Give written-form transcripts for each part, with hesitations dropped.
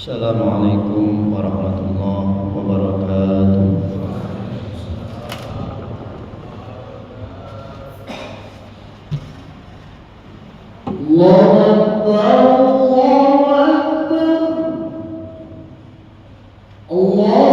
Assalamualaikum warahmatullahi wabarakatuh. Allahu Akbar, Allahu Akbar, Allahu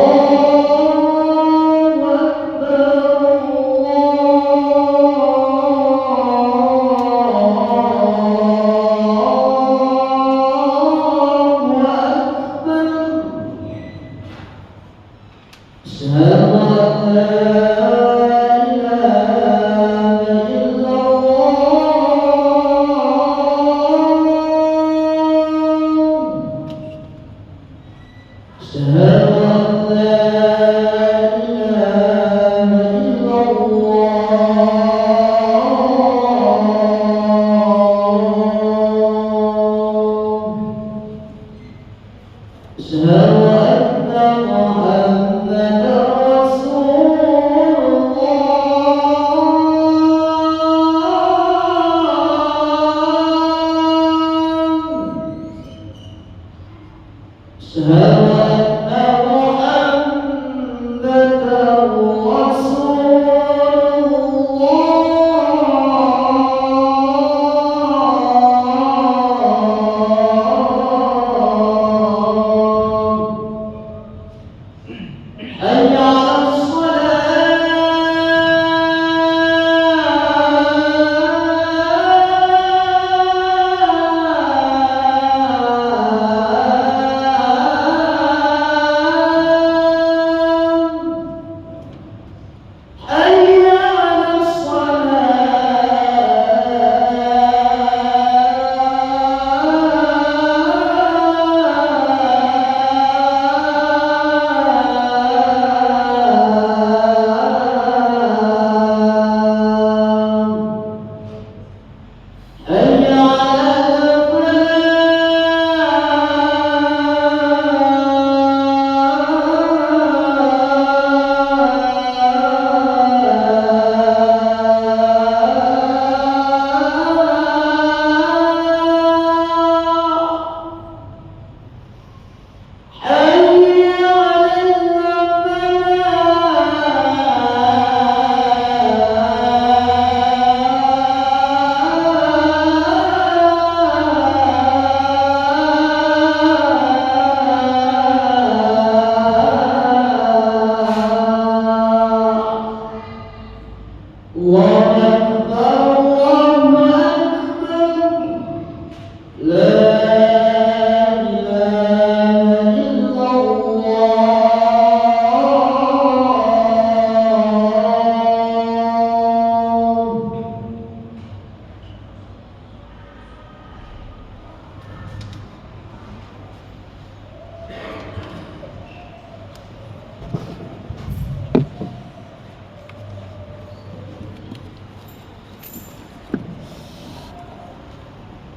Allahu Akbar, Allahu Akbar.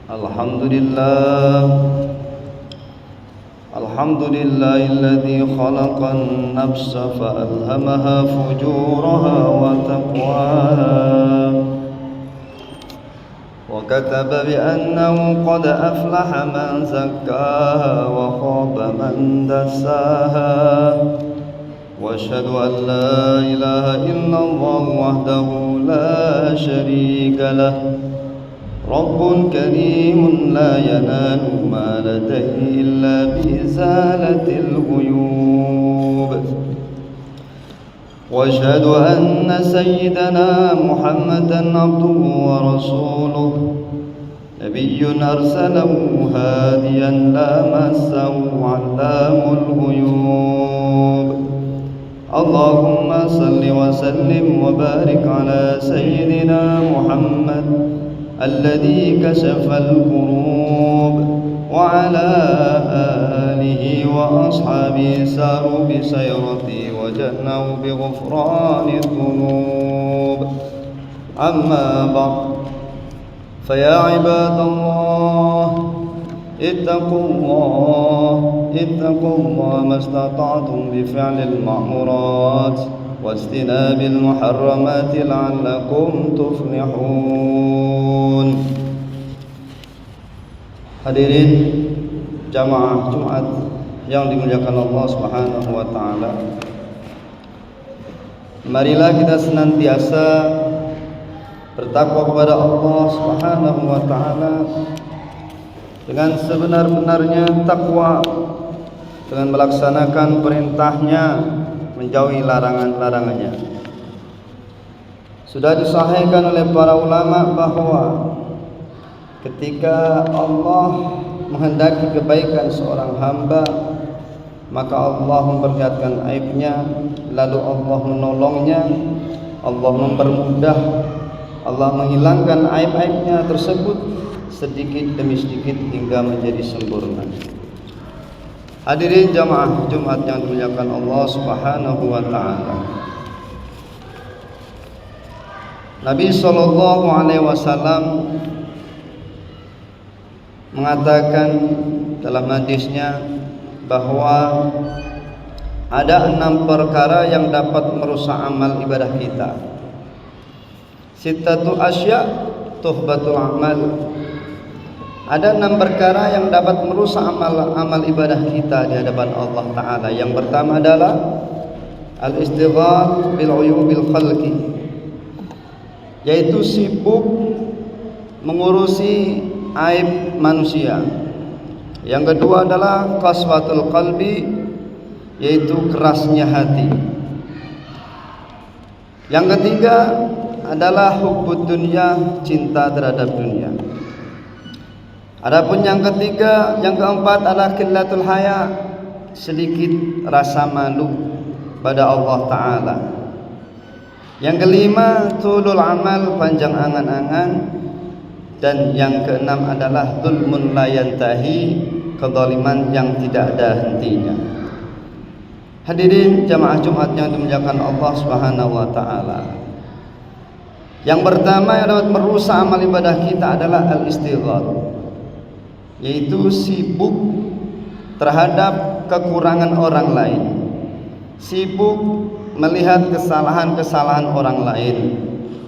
الحمد لله الذي خلق النفس فألهمها فجورها وتقواها وكتب بأنه قد أفلح من زكاها وخاب من دساها وأشهد أن لا إله إلا الله وحده لا شريك له رب كريم لا ينال ما لديه إلا بإزالة الغيوب وأشهد أن سيدنا محمدا عبده ورسوله نبي أرسله هاديا لا مسه علام الغيوب اللهم صل وسلم وبارك على سيدنا محمد الذي كشف الكروب وعلى آله وأصحابه ساروا بسيرته وجنوا بغفران الذنوب أما بعد فيا عباد الله اتقوا الله ما استطعتم بفعل المأمورات واجتناب المحرمات لعلكم تفلحون. Hadirin jamaah Jumat yang dimuliakan Allah Subhanahu wa taala. Marilah kita senantiasa bertakwa kepada Allah Subhanahu wa taala dengan sebenar-benarnya takwa, dengan melaksanakan perintahnya, menjauhi larangan-larangannya. Sudah disahihkan oleh para ulama bahwa ketika Allah menghendaki kebaikan seorang hamba, maka Allah memperlihatkan aibnya, lalu Allah menolongnya, Allah mempermudah, Allah menghilangkan aib-aibnya tersebut sedikit demi sedikit hingga menjadi sempurna. Hadirin jamaah Jumat yang dimuliakan Allah Subhanahu wa taala. Nabi sallallahu alaihi wasallam mengatakan dalam hadisnya bahwa ada 6 perkara yang dapat merusak amal ibadah kita. Sittatu asya tuhbatul amal. Ada 6 perkara yang dapat merusak amal ibadah kita di hadapan Allah Ta'ala. Yang pertama adalah al-istighal bil uyubil khalqi, yaitu sibuk mengurusi aib manusia. Yang kedua adalah qaswatul qalbi, yaitu kerasnya hati. Yang ketiga adalah hubbud dunya, cinta terhadap dunia. Adapun yang ketiga, yang keempat adalah qillatul haya, sedikit rasa malu pada Allah Ta'ala. Yang kelima, tulul amal, panjang angan-angan. Dan yang keenam adalah zulmun la yantahi, kezaliman yang tidak ada hentinya. Hadirin jamaah Jumat yang dimuliakan Allah Subhanahu wa taala. Yang pertama yang dapat merusak amal ibadah kita adalah al-istighal, yaitu sibuk terhadap kekurangan orang lain, sibuk melihat kesalahan-kesalahan orang lain,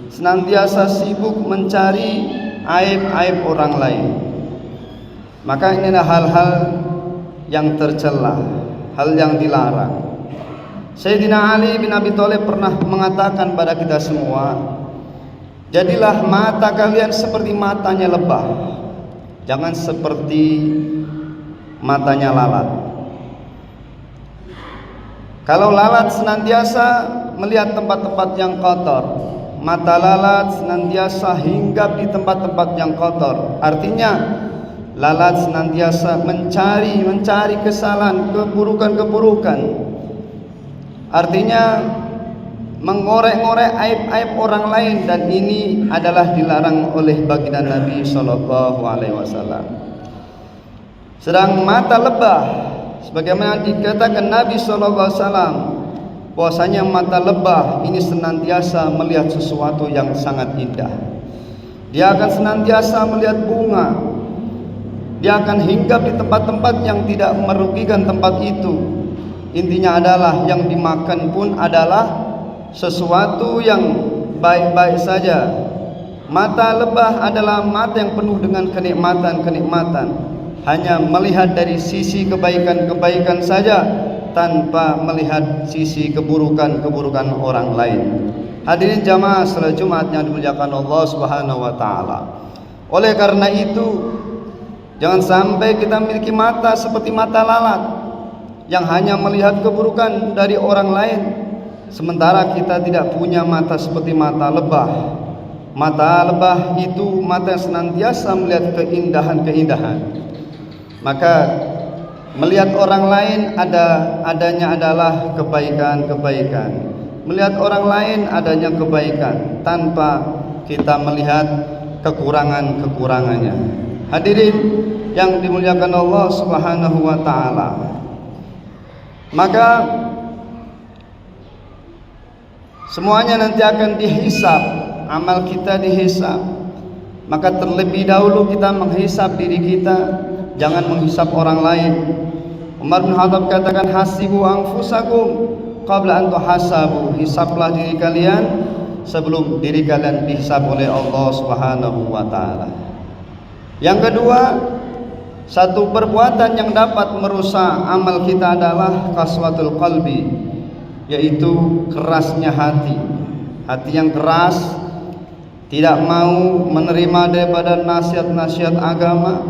senantiasa sibuk mencari aib-aib orang lain. Maka ini adalah hal-hal yang tercela, hal yang dilarang. Sayyidina Ali bin Abi Thalib pernah mengatakan pada kita semua, jadilah mata kalian seperti matanya lebah, jangan seperti matanya lalat. Kalau lalat senantiasa melihat tempat-tempat yang kotor, mata lalat senantiasa hinggap di tempat-tempat yang kotor. Artinya lalat senantiasa mencari kesalahan, keburukan-keburukan. Artinya mengorek-ngorek aib-aib orang lain, dan ini adalah dilarang oleh baginda Nabi sallallahu alaihi wasallam. Sedang mata lebah, sebagaimana dikatakan Nabi sallallahu alaihi wasallam, bahwasanya mata lebah ini senantiasa melihat sesuatu yang sangat indah. Dia akan senantiasa melihat bunga, Dia akan hinggap di tempat-tempat yang tidak merugikan tempat itu. Intinya adalah yang dimakan pun adalah sesuatu yang baik-baik saja. Mata lebah adalah mata yang penuh dengan kenikmatan-kenikmatan, hanya melihat dari sisi kebaikan-kebaikan saja tanpa melihat sisi keburukan-keburukan orang lain. Hadirin jamaah salat Jumat yang dimuliakan Allah Subhanahu wa taala. Oleh karena itu, jangan sampai kita memiliki mata seperti mata lalat yang hanya melihat keburukan dari orang lain, sementara kita tidak punya mata seperti mata lebah. Mata lebah itu mata yang senantiasa melihat keindahan-keindahan. Maka melihat orang lain adanya adalah kebaikan-kebaikan. Melihat orang lain adanya kebaikan tanpa kita melihat kekurangan-kekurangannya. Hadirin yang dimuliakan Allah Subhanahu wa taala. Maka semuanya nanti akan dihisab, amal kita dihisab. Maka terlebih dahulu kita menghisab diri kita, jangan menghisab orang lain. Umar bin Khattab katakan, hasibu anfusakum qabla an tuhasabu. Hisablah diri kalian sebelum diri kalian dihisab oleh Allah Subhanahu wa taala. Yang kedua, satu perbuatan yang dapat merusak amal kita adalah qaswatul qalbi, yaitu kerasnya hati. Hati yang keras, tidak mau menerima daripada nasihat-nasihat agama,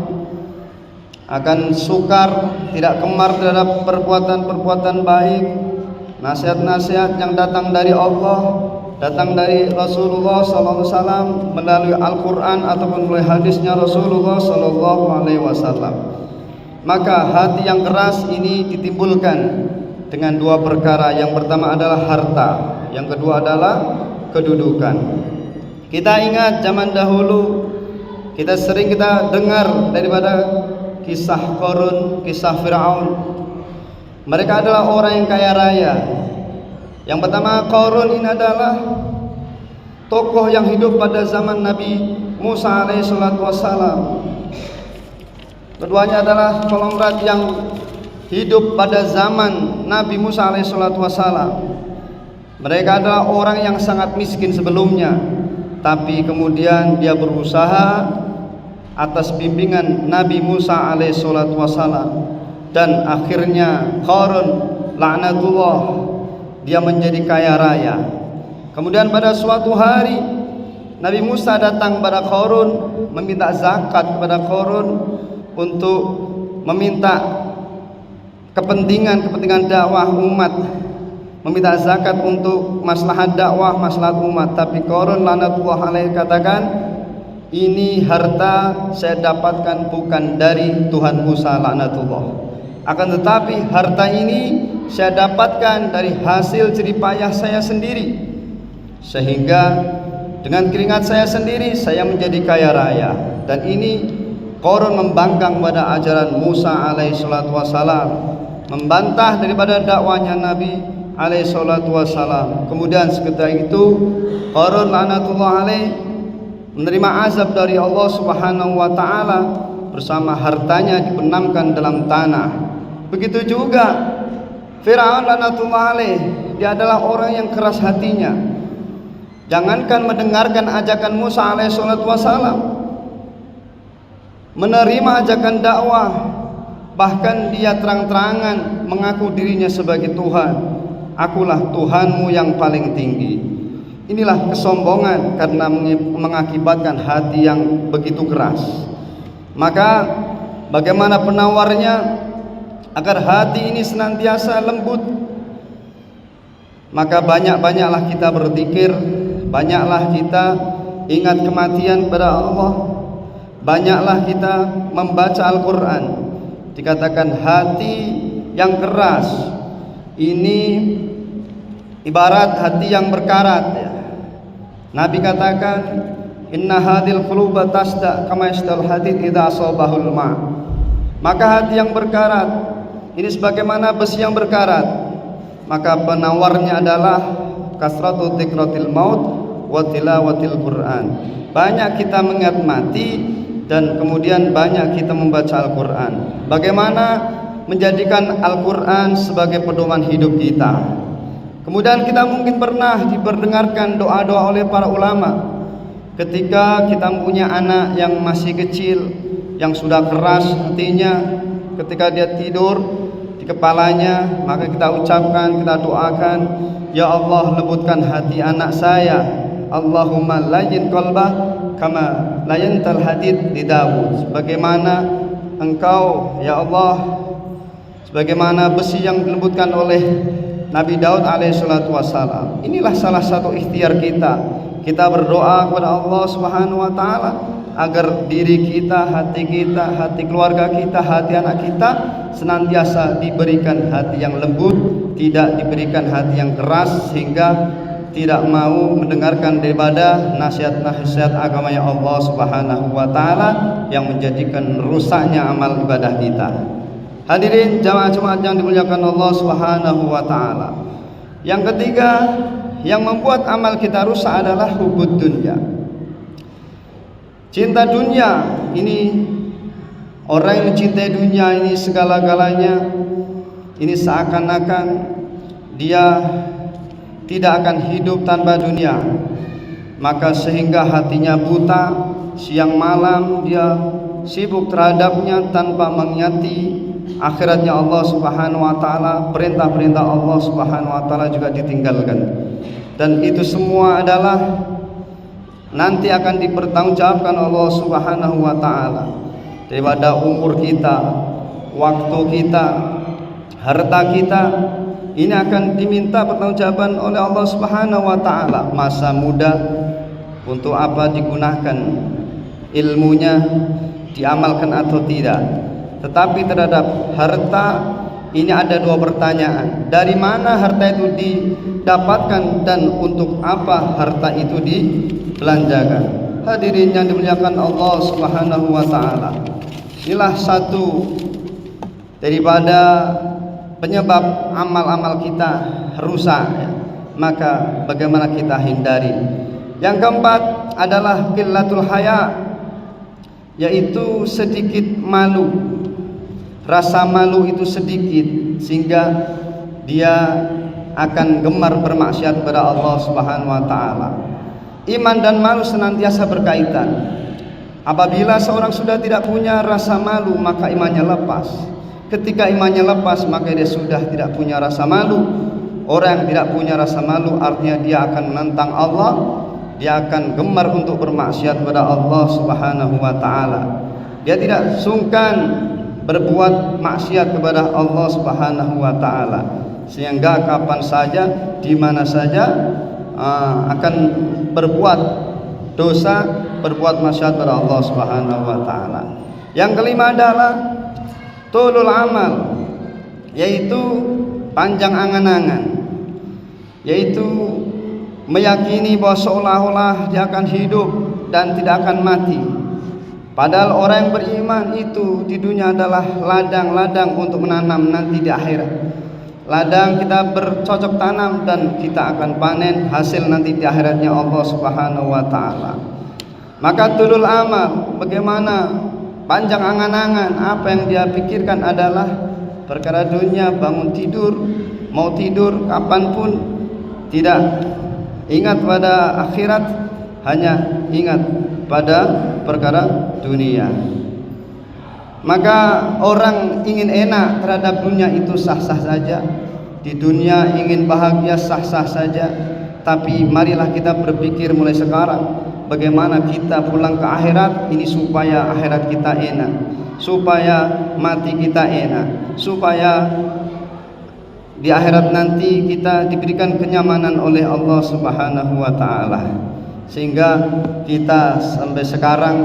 akan sukar, tidak gemar terhadap perbuatan-perbuatan baik, nasihat-nasihat yang datang dari Allah, datang dari Rasulullah SAW melalui Al-Quran ataupun melalui hadisnya Rasulullah SAW. Maka hati yang keras ini ditimbulkan dengan dua perkara. Yang pertama adalah harta, yang kedua adalah kedudukan. Kita ingat zaman dahulu, kita sering dengar daripada kisah Qarun, kisah Fir'aun. Mereka adalah orang yang kaya raya. Yang pertama, Qarun ini adalah tokoh yang hidup pada zaman Nabi Musa alaihissalam. Keduanya adalah konglomerat yang hidup pada zaman Nabi Musa alaihissalam. Mereka adalah orang yang sangat miskin sebelumnya, tapi kemudian dia berusaha atas bimbingan Nabi Musa alaihissalam, dan akhirnya Qarun laknatullah, dia menjadi kaya raya. Kemudian pada suatu hari Nabi Musa datang pada Qarun, meminta zakat kepada Qarun untuk meminta kepentingan dakwah umat, meminta zakat untuk maslahat dakwah, maslahat umat. Tapi Qarun laknatullah alaih katakan, ini harta saya dapatkan bukan dari Tuhan Musa laknatullah, akan tetapi harta ini saya dapatkan dari hasil jerih payah saya sendiri, sehingga dengan keringat saya sendiri saya menjadi kaya raya. Dan ini Qarun membangkang pada ajaran Musa alaihissalatu wassalam, membantah daripada dakwanya Nabi alaihissalatu wassalam. Kemudian seketika itu Qarun laknatullah alaih menerima azab dari Allah Subhanahu wa taala, bersama hartanya dibenamkan dalam tanah. Begitu juga Fir'aun laknatullah alaih, dia adalah orang yang keras hatinya. Jangankan mendengarkan ajakan Musa alaihissalatu wassalam, menerima ajakan dakwah, bahkan dia terang-terangan mengaku dirinya sebagai Tuhan. Akulah Tuhanmu yang paling tinggi. Inilah kesombongan karena mengakibatkan hati yang begitu keras. Maka bagaimana penawarnya agar hati ini senantiasa lembut? Maka banyak-banyaklah kita berzikir, banyaklah kita ingat kematian pada Allah, banyaklah kita membaca Al-Quran. Dikatakan hati yang keras ini ibarat hati yang berkarat, ya. Nabi katakan, inna hadil quluba tasda kama yasdal hadid idza asabahul ma. Maka hati yang berkarat ini sebagaimana besi yang berkarat. Maka penawarnya adalah kasratu dzikratil maut wa tilawatil Quran. Banyak kita mengingat mati dan kemudian banyak kita membaca Al-Quran. Bagaimana menjadikan Al-Quran sebagai pedoman hidup kita. Kemudian kita mungkin pernah diperdengarkan doa-doa oleh para ulama ketika kita punya anak yang masih kecil, yang sudah keras hatinya, ketika dia tidur di kepalanya, maka kita ucapkan, kita doakan, ya Allah, lembutkan hati anak saya. Allahumma layyin qalbah kama layyantal hadid di Daud. Sebagaimana engkau ya Allah, sebagaimana besi yang dilembutkan oleh Nabi Daud alaihissalatu wassalam. Inilah salah satu ikhtiar kita. Kita berdoa kepada Allah Subhanahu wa taala agar diri kita, hati kita, hati keluarga kita, hati anak kita senantiasa diberikan hati yang lembut, tidak diberikan hati yang keras sehingga tidak mau mendengarkan daripada nasihat-nasihat agamanya Allah Subhanahu wa taala yang menjadikan rusaknya amal ibadah kita. Hadirin jamaah Jumat yang dimuliakan Allah Subhanahu wa taala. Yang ketiga yang membuat amal kita rusak adalah hubud dunya. Cinta dunia ini, orang yang mencintai dunia ini segala-galanya, ini seakan-akan dia tidak akan hidup tanpa dunia. Maka sehingga hatinya buta, siang malam dia sibuk terhadapnya tanpa mengingati akhiratnya Allah Subhanahu wa taala, perintah-perintah Allah Subhanahu wa taala juga ditinggalkan. Dan itu semua adalah nanti akan dipertanggungjawabkan Allah Subhanahu wa taala. Daripada umur kita, waktu kita, harta kita, ini akan diminta pertanggungjawaban oleh Allah Subhanahu wa taala. Masa muda untuk apa digunakan, ilmunya diamalkan atau tidak. Tetapi terhadap harta ini ada dua pertanyaan. Dari mana harta itu didapatkan dan untuk apa harta itu dibelanjakan? Hadirin yang dimuliakan Allah Subhanahu wa taala. Inilah satu daripada penyebab amal-amal kita rusak, maka bagaimana kita hindari? Yang keempat adalah qillatul haya, yaitu sedikit malu. Rasa malu itu sedikit sehingga dia akan gemar bermaksiat kepada Allah Subhanahu wa taala. Iman dan malu senantiasa berkaitan. Apabila seorang sudah tidak punya rasa malu, maka imannya lepas. Ketika imannya lepas, maka dia sudah tidak punya rasa malu. Orang yang tidak punya rasa malu artinya dia akan menentang Allah, dia akan gemar untuk bermaksiat kepada Allah Subhanahu wa taala. Dia tidak sungkan berbuat maksiat kepada Allah Subhanahu wa taala, sehingga kapan saja, di mana saja akan berbuat dosa, berbuat maksiat kepada Allah Subhanahu wa taala. Yang kelima adalah tulul amal, yaitu panjang angan-angan, yaitu meyakini bahwa seolah-olah dia akan hidup dan tidak akan mati. Padahal orang yang beriman itu di dunia adalah ladang-ladang untuk menanam nanti di akhirat. Ladang kita bercocok tanam dan kita akan panen hasil nanti di akhiratnya Allah Subhanahu wa taala. Maka tulul amal, bagaimana panjang angan-angan, apa yang dia pikirkan adalah perkara dunia, bangun tidur, mau tidur kapanpun, tidak ingat pada akhirat, hanya ingat pada perkara dunia. Maka orang ingin enak terhadap dunia itu sah-sah saja. Di dunia ingin bahagia sah-sah saja. Tapi marilah kita berpikir mulai sekarang, bagaimana kita pulang ke akhirat ini supaya akhirat kita enak, supaya mati kita enak, supaya di akhirat nanti kita diberikan kenyamanan oleh Allah Subhanahu wa taala, sehingga kita sampai sekarang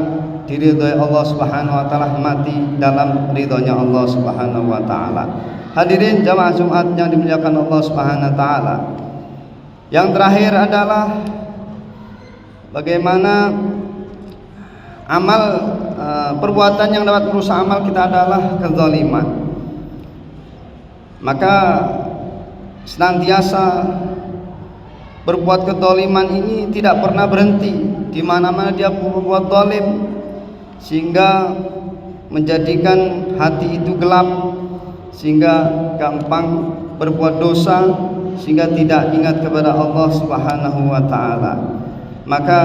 diridhoi Allah Subhanahu wa taala, mati dalam ridhonya Allah Subhanahu wa taala. Hadirin jamaah Jumat yang dimuliakan Allah Subhanahu wa taala. Yang terakhir adalah bagaimana amal perbuatan yang dapat merusak amal kita adalah kezaliman. Maka senantiasa berbuat kezaliman ini tidak pernah berhenti. Di mana-mana dia berbuat zalim, sehingga menjadikan hati itu gelap, sehingga gampang berbuat dosa, sehingga tidak ingat kepada Allah Subhanahu wa taala. Maka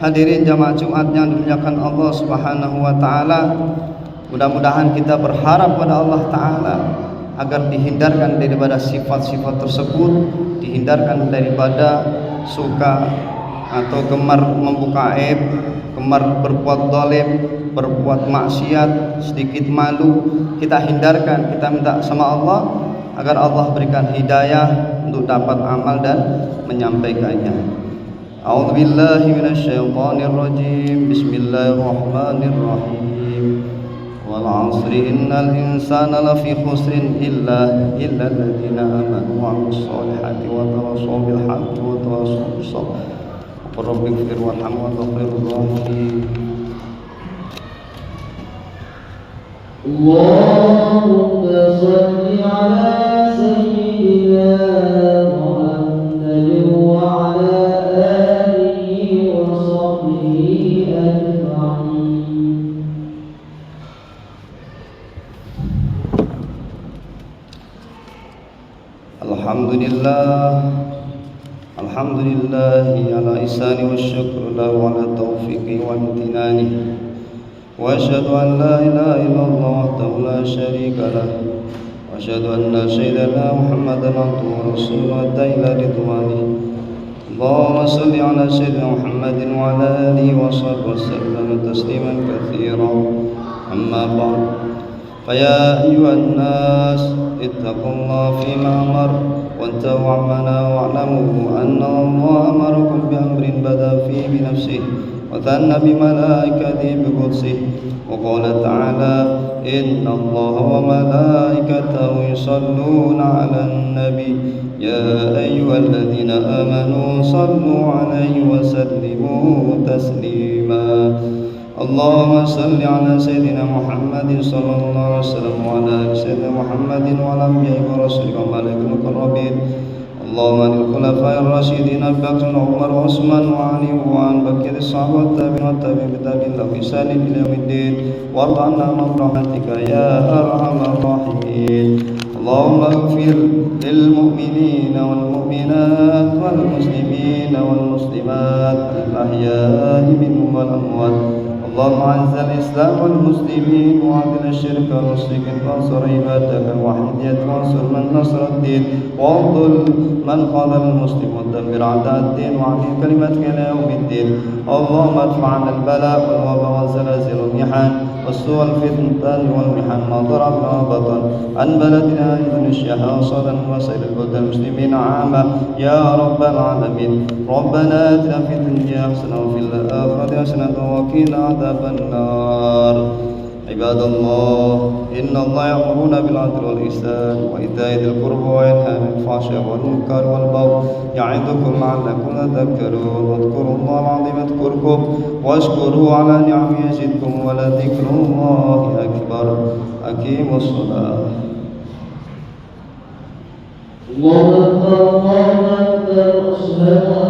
hadirin jamaah Jumat yang dimuliakan Allah Subhanahu wa taala, mudah-mudahan kita berharap pada Allah taala agar dihindarkan daripada sifat-sifat tersebut, dihindarkan daripada suka atau gemar membuka aib, gemar berbuat zalim, berbuat maksiat, sedikit malu, kita hindarkan. Kita minta sama Allah agar Allah berikan hidayah untuk dapat amal dan menyampaikannya. A'udzubillahi minasyaitonirrajim. Bismillahirrahmanirrahim. Wal 'asri innal insana lafi khusrin illa alladziina aamanu wa 'amilus shalihati wa tawassaw bil haqqi wa tawassaw bis sabr. Rabbi ighfir warham wa anta khairur rahimin. Allahumma shalli 'ala sayyidina Muhammadin wa 'ala alihi wa sahbihi ajma'in. Alhamdulillahi ala ihsani wa syukru lahu ala taufiqi wa imtinani. Wa asyhadu an la ilaha illallah wahdahu la syarika lah. Wa asyhadu anna sayyidana Muhammadan abduhu wa rasuluhu adda ila ridwani. Allahumma salli ala sayyidina Muhammadin wa ala alihi wa sahbihi wa sallam tasliman katsiran. Amma ba'd. Faya ayyuhan nas ittaqullaha fima amar وانتهوا عما واعلموا أن الله أمركم بأمر بدأ فيه بنفسه وثنى بملائكته بقدسه وقال تعالى إن الله وملائكته يصلون على النبي يا أيها الذين آمنوا صلوا عليه وسلموا تسليما اللهم صل على سيدنا محمد صلى الله عليه وسلم وعلى آل سيدنا محمد وعلى أنبيائك ورسلك وملائكة المقربين اللهم للخلفاء الراشدين أبي بكر وعمر وعثمان وعلي وعن بقية الصحابة والتابعين والتابعين بتابعين لهم بإحسان إلى يوم الدين وارض عنا برحمتك يا أرحم الراحمين اللهم اغفر للمؤمنين والمؤمنات والمسلمين والمسلمات الأحياء منهم والأموات اللهم اعز الاسلام والمسلمين واذل الشرك والمشركين وانصر عبادك الوحيدين وانصر من نصر الدين واخذل من خذل المسلم ودمر اعداء الدين واعلي كلمتك الى يوم الدين اللهم ادفع عنا البلاء والوباء والزلازل والمحن والسوء والفتن والمحن ما ضرب وما بطن عن بلدنا اندونيسيا خاصة وسائر البلدان المسلمين عامة يا رب العالمين ربنا اتنا في الدنيا حسنة وفي الآخرة حسنة وقنا عذاب النار عباد الله إن الله يأمرون بالعدل والإحسان وإيتاء ذي القربى وينهى عن الفحشاء والمنكر والبغي يعظكم لعلكم تذكرون واذكروا الله العظيم يذكركم واشكروه على نعمه يزدكم ولذكر الله أكبر أقيموا الصلاة. الله أكبر الله أكبر أشهد